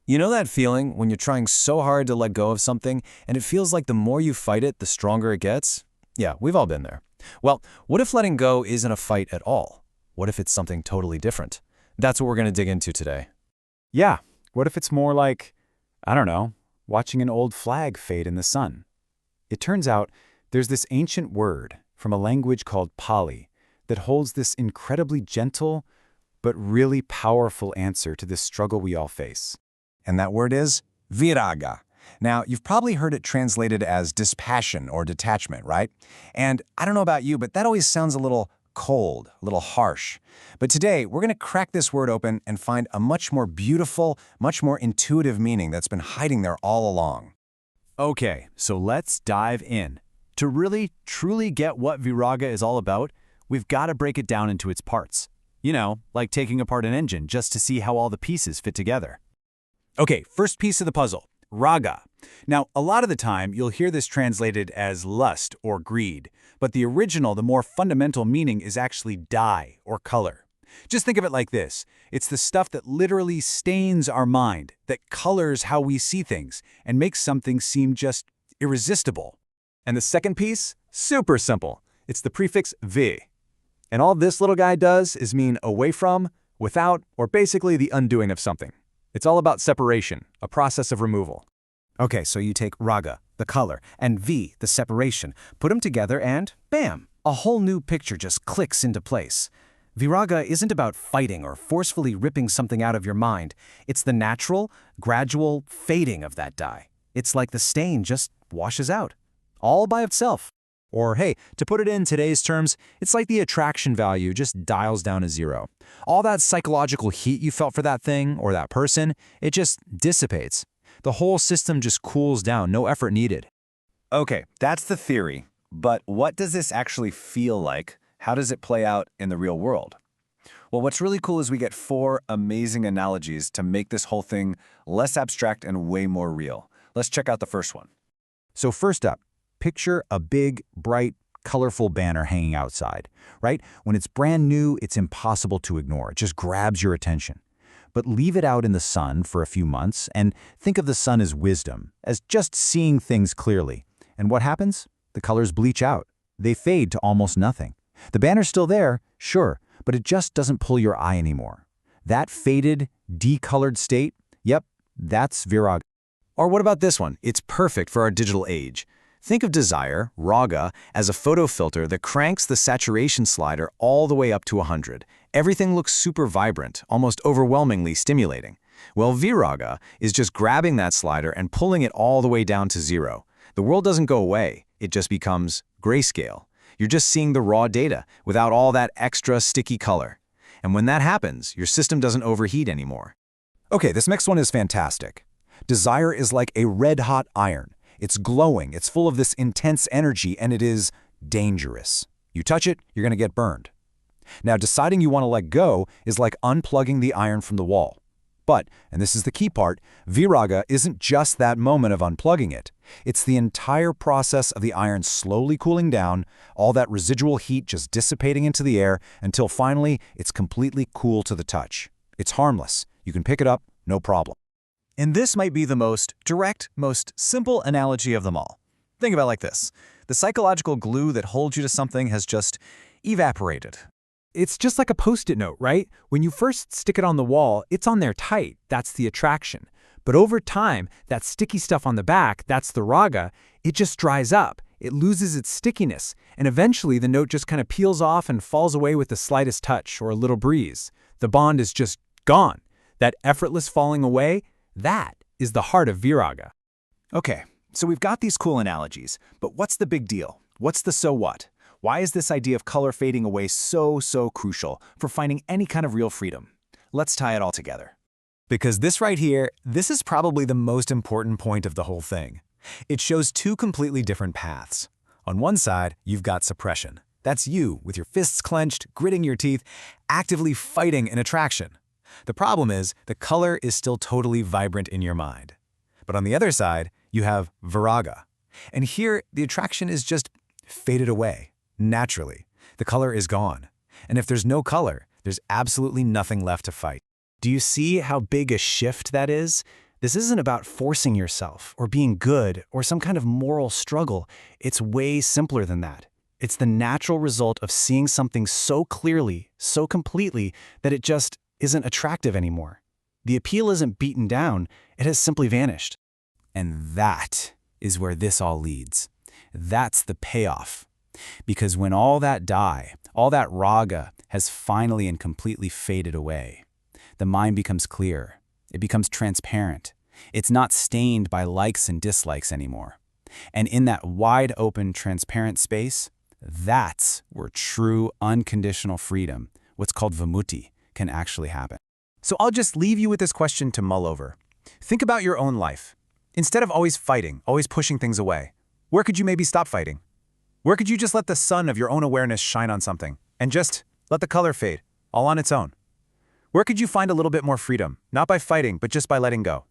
You know that feeling when you're trying so hard to let go of something and it feels like the more you fight it, the stronger it gets? Yeah, we've all been there. Well, what if letting go isn't a fight at all? What if it's something totally different? That's what we're going to dig into today. Yeah, what if it's more like, I don't know, watching an old flag fade in the sun? It turns out there's this ancient word from a language called Pali that holds this incredibly gentle but really powerful answer to this struggle we all face. And that word is Virāga. Now, you've probably heard it translated as dispassion or detachment, right? And I don't know about you, but that always sounds a little cold, a little harsh. But today, we're going to crack this word open and find a much more beautiful, much more intuitive meaning that's been hiding there all along. Okay, so let's dive in. To really, truly get what Virāga is all about, we've got to break it down into its parts. You know, like taking apart an engine just to see how all the pieces fit together. Okay, first piece of the puzzle, raga. Now, a lot of the time, you'll hear this translated as lust or greed, but the original, the more fundamental meaning is actually dye or color. Just think of it like this. It's the stuff that literally stains our mind, that colors how we see things, and makes something seem just irresistible. And the second piece? Super simple. It's the prefix vi. And all this little guy does is mean away from, without, or basically the undoing of something. It's all about separation, a process of removal. Okay, so you take raga, the color, and V, the separation, put them together and, bam, a whole new picture just clicks into place. Virāga isn't about fighting or forcefully ripping something out of your mind. It's the natural, gradual fading of that dye. It's like the stain just washes out, all by itself. Or hey, to put it in today's terms, it's like the attraction value just dials down to zero. All that psychological heat you felt for that thing or that person, it just dissipates. The whole system just cools down, no effort needed. Okay, that's the theory. But what does this actually feel like? How does it play out in the real world? Well, what's really cool is we get 4 amazing analogies to make this whole thing less abstract and way more real. Let's check out the first one. So first up, picture a big, bright, colorful banner hanging outside, right? When it's brand new, it's impossible to ignore. It just grabs your attention. But leave it out in the sun for a few months and think of the sun as wisdom, as just seeing things clearly. And what happens? The colors bleach out. They fade to almost nothing. The banner's still there, sure, but it just doesn't pull your eye anymore. That faded, decolored state, yep, that's Virāga. Or what about this one? It's perfect for our digital age. Think of desire, raga, as a photo filter that cranks the saturation slider all the way up to 100. Everything looks super vibrant, almost overwhelmingly stimulating. Well, Virāga is just grabbing that slider and pulling it all the way down to 0. The world doesn't go away, it just becomes grayscale. You're just seeing the raw data without all that extra sticky color. And when that happens, your system doesn't overheat anymore. Okay, this next one is fantastic. Desire is like a red-hot iron. It's glowing, it's full of this intense energy, and it is dangerous. You touch it, you're going to get burned. Now, deciding you want to let go is like unplugging the iron from the wall. But, and this is the key part, Virāga isn't just that moment of unplugging it. It's the entire process of the iron slowly cooling down, all that residual heat just dissipating into the air until finally it's completely cool to the touch. It's harmless. You can pick it up, no problem. And this might be the most direct, most simple analogy of them all. Think about it like this. The psychological glue that holds you to something has just evaporated. It's just like a Post-it note, right? When you first stick it on the wall, it's on there tight. That's the attraction. But over time, that sticky stuff on the back, that's the raga, it just dries up. It loses its stickiness. And eventually, the note just kind of peels off and falls away with the slightest touch or a little breeze. The bond is just gone. That effortless falling away, that is the heart of Virāga. Okay, so we've got these cool analogies, but what's the big deal? What's the so what? Why is this idea of color fading away so crucial for finding any kind of real freedom? Let's tie it all together. Because this right here, this is probably the most important point of the whole thing. It shows 2 completely different paths. On one side, you've got suppression. That's you, with your fists clenched, gritting your teeth, actively fighting an attraction. The problem is, the color is still totally vibrant in your mind. But on the other side, you have Virāga. And here, the attraction is just faded away, naturally. The color is gone. And if there's no color, there's absolutely nothing left to fight. Do you see how big a shift that is? This isn't about forcing yourself or being good or some kind of moral struggle. It's way simpler than that. It's the natural result of seeing something so clearly, so completely, that it just isn't attractive anymore. The appeal isn't beaten down, it has simply vanished. And that is where this all leads. That's the payoff. Because when all that dye, all that raga has finally and completely faded away, the mind becomes clear. It becomes transparent. It's not stained by likes and dislikes anymore. And in that wide open, transparent space, that's where true, unconditional freedom, what's called vimutti, can actually happen. So I'll just leave you with this question to mull over. Think about your own life. Instead of always fighting, always pushing things away, where could you maybe stop fighting? Where could you just let the sun of your own awareness shine on something and just let the color fade, all on its own? Where could you find a little bit more freedom, not by fighting, but just by letting go?